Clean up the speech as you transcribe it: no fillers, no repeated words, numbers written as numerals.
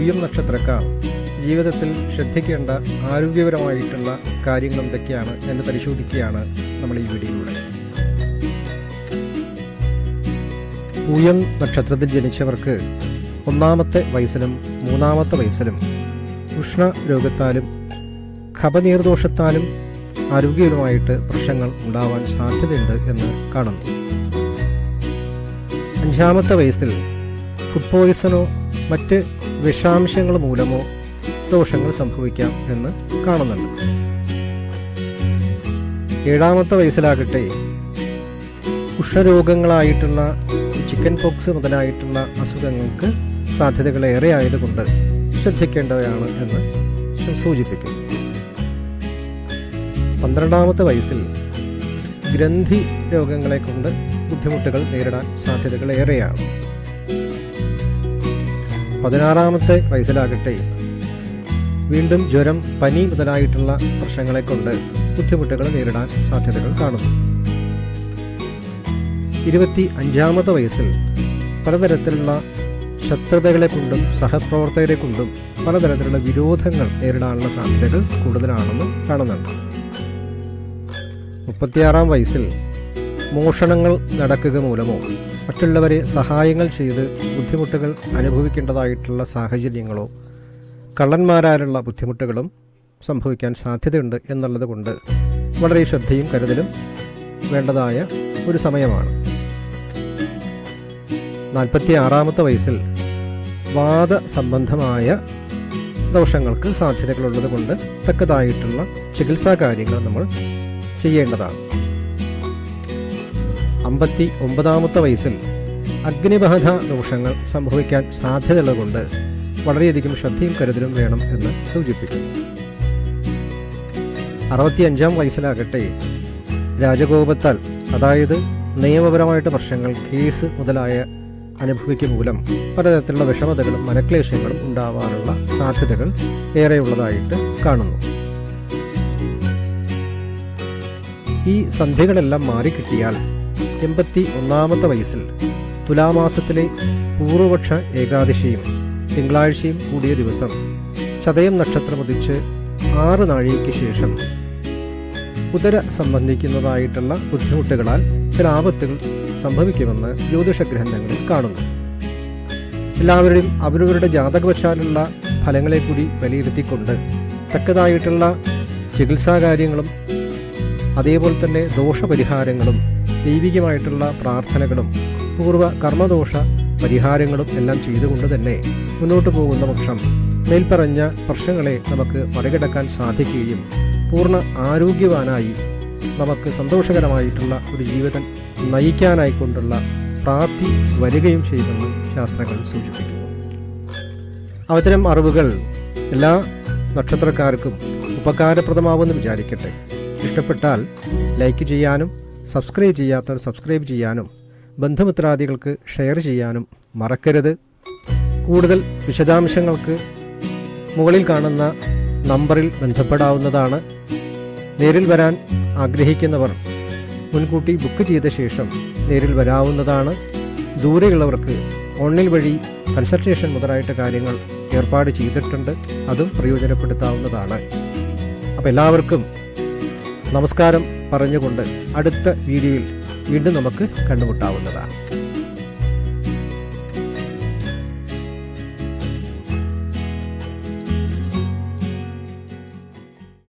പൂയം നക്ഷത്രക്കാർ ജീവിതത്തിൽ ശ്രദ്ധിക്കേണ്ട ആരോഗ്യപരമായിട്ടുള്ള കാര്യങ്ങൾ എന്തൊക്കെയാണ് എന്ന് പരിശോധിക്കുകയാണ് നമ്മൾ ഈ വീഡിയോയിലൂടെ. പൂയം നക്ഷത്രത്തിൽ ജനിച്ചവർക്ക് 1-ാമത്തെ വയസ്സിലും 3-ാമത്തെ വയസ്സിലും ഉഷ്ണരോഗത്താലും കഫനീർദോഷത്താലും ആരോഗ്യപരമായിട്ട് പ്രശ്നങ്ങൾ ഉണ്ടാവാൻ സാധ്യതയുണ്ട് എന്ന് കാണുന്നു. 5-ാമത്തെ വയസ്സിൽ ഫുഡ് പോയ്സണോ മറ്റ് വിഷാംശങ്ങൾ മൂലമോ ദോഷങ്ങൾ സംഭവിക്കാം എന്ന് കാണുന്നുണ്ട്. 7-ാമത്തെ വയസ്സിലാകട്ടെ ഉഷ്ണരോഗങ്ങളായിട്ടുള്ള ചിക്കൻ പോക്സ് മുതലായിട്ടുള്ള അസുഖങ്ങൾക്ക് സാധ്യതകൾ ഏറെ ആയതുകൊണ്ട് ശ്രദ്ധിക്കേണ്ടവയാണ് എന്ന് സൂചിപ്പിക്കുന്നു. 12-ാമത്തെ വയസ്സിൽ ഗ്രന്ഥി രോഗങ്ങളെ കൊണ്ട് ബുദ്ധിമുട്ടുകൾ നേരിടാൻ സാധ്യതകൾ ഏറെയാണ്. 16-ാമത്തെ വയസ്സിലാകട്ടെ വീണ്ടും ജ്വരം, പനി മുതലായിട്ടുള്ള പ്രശ്നങ്ങളെ കൊണ്ട് ബുദ്ധിമുട്ടുകൾ നേരിടാൻ സാധ്യതകൾ കാണുന്നു. 25-ാമത്തെ വയസ്സിൽ പലതരത്തിലുള്ള ശത്രുതകളെ കൊണ്ടും സഹപ്രവർത്തകരെ കൊണ്ടും പലതരത്തിലുള്ള വിരോധങ്ങൾ നേരിടാനുള്ള സാധ്യതകൾ കൂടുതലാണെന്ന് കാണുന്നുണ്ട്. 36-ാം വയസ്സിൽ മോഷണങ്ങൾ നടക്കുക മൂലമോ മറ്റുള്ളവരെ സഹായങ്ങൾ ചെയ്ത് ബുദ്ധിമുട്ടുകൾ അനുഭവിക്കേണ്ടതായിട്ടുള്ള സാഹചര്യങ്ങളോ കള്ളന്മാരാലുള്ള ബുദ്ധിമുട്ടുകളും സംഭവിക്കാൻ സാധ്യതയുണ്ട് എന്നുള്ളത് കൊണ്ട് വളരെ ശ്രദ്ധയും കരുതലും വേണ്ടതായ ഒരു സമയമാണ്. 46-ാമത്തെ വയസ്സിൽ വാദ സംബന്ധമായ ദോഷങ്ങൾക്ക് സാധ്യതകളുള്ളത് കൊണ്ട് തക്കതായിട്ടുള്ള ചികിത്സാ കാര്യങ്ങൾ നമ്മൾ ചെയ്യേണ്ടതാണ്. 59-ാമത്തെ വയസ്സിൽ അഗ്നിബാധ ദോഷങ്ങൾ സംഭവിക്കാൻ സാധ്യതയുള്ളതുകൊണ്ട് വളരെയധികം ശ്രദ്ധയും കരുതലും വേണം എന്ന് സൂചിപ്പിക്കുന്നു. 65-ാം വയസ്സിലാകട്ടെ രാജകോപത്താൽ, അതായത് നിയമപരമായിട്ട് പ്രശ്നങ്ങൾ, കേസ് മുതലായ അനുഭവിക്കുക മൂലം പലതരത്തിലുള്ള വിഷമതകളും മനക്ലേശങ്ങളും ഉണ്ടാവാനുള്ള സാധ്യതകൾ ഏറെയുള്ളതായിട്ട് കാണുന്നു. ഈ സന്ധികളെല്ലാം മാറിക്കിട്ടിയാൽ 81-ാമത്തെ വയസ്സിൽ തുലാമാസത്തിലെ പൂർവപക്ഷ ഏകാദശിയും തിങ്കളാഴ്ചയും കൂടിയ ദിവസം ചതയം നക്ഷത്രം ഉദിച്ച് 6 നാഴികയ്ക്ക് ശേഷം ഉദര സംബന്ധിക്കുന്നതായിട്ടുള്ള ബുദ്ധിമുട്ടുകളാൽ ചില ആപത്തുകൾ സംഭവിക്കുമെന്ന് ജ്യോതിഷ ഗ്രന്ഥങ്ങളിൽ കാണുന്നു. എല്ലാവരുടെയും അവരവരുടെ ജാതകവശാലുള്ള ഫലങ്ങളെ കൂടി വിലയിരുത്തിക്കൊണ്ട് തക്കതായിട്ടുള്ള ചികിത്സാകാര്യങ്ങളും അതേപോലെ തന്നെ ദോഷപരിഹാരങ്ങളും ദൈവികമായിട്ടുള്ള പ്രാർത്ഥനകളും പൂർവ്വ കർമ്മദോഷ പരിഹാരങ്ങളും എല്ലാം ചെയ്തുകൊണ്ട് തന്നെ മുന്നോട്ട് പോകുന്ന പക്ഷം മേൽപ്പറഞ്ഞ പ്രശ്നങ്ങളെ നമുക്ക് മറികടക്കാൻ സാധിക്കുകയും പൂർണ്ണ ആരോഗ്യവാനായി നമുക്ക് സന്തോഷകരമായിട്ടുള്ള ഒരു ജീവിതം നയിക്കാനായിക്കൊണ്ടുള്ള പ്രാപ്തി വരികയും ചെയ്യുമെന്ന് ശാസ്ത്രങ്ങൾ സൂചിപ്പിക്കുന്നു. അത്തരം അറിവുകൾ എല്ലാ നക്ഷത്രക്കാർക്കും ഉപകാരപ്രദമാവുമെന്ന് വിചാരിക്കട്ടെ. ഇഷ്ടപ്പെട്ടാൽ ലൈക്ക് ചെയ്യാനും സബ്സ്ക്രൈബ് ചെയ്യാത്തവർ സബ്സ്ക്രൈബ് ചെയ്യാനും ബന്ധുമിത്രാദികൾക്ക് ഷെയർ ചെയ്യാനും മറക്കരുത്. കൂടുതൽ വിശദാംശങ്ങൾക്ക് മുകളിൽ കാണുന്ന നമ്പറിൽ ബന്ധപ്പെടാവുന്നതാണ്. നേരിൽ വരാൻ ആഗ്രഹിക്കുന്നവർ മുൻകൂട്ടി ബുക്ക് ചെയ്ത ശേഷം നേരിൽ വരാവുന്നതാണ്. ദൂരെയുള്ളവർക്ക് ഓൺലൈൻ വഴി കൺസൾട്ടേഷൻ മുതലായിട്ട് കാര്യങ്ങൾ ഏർപ്പാട് ചെയ്തിട്ടുണ്ട്, അതും പ്രയോജനപ്പെടുത്താവുന്നതാണ്. അപ്പോൾ എല്ലാവർക്കും നമസ്കാരം പറഞ്ഞുകൊണ്ട് അടുത്ത വീഡിയോയിൽ വീണ്ടും നമുക്ക് കണ്ടുമുട്ടാവുന്നതാണ്.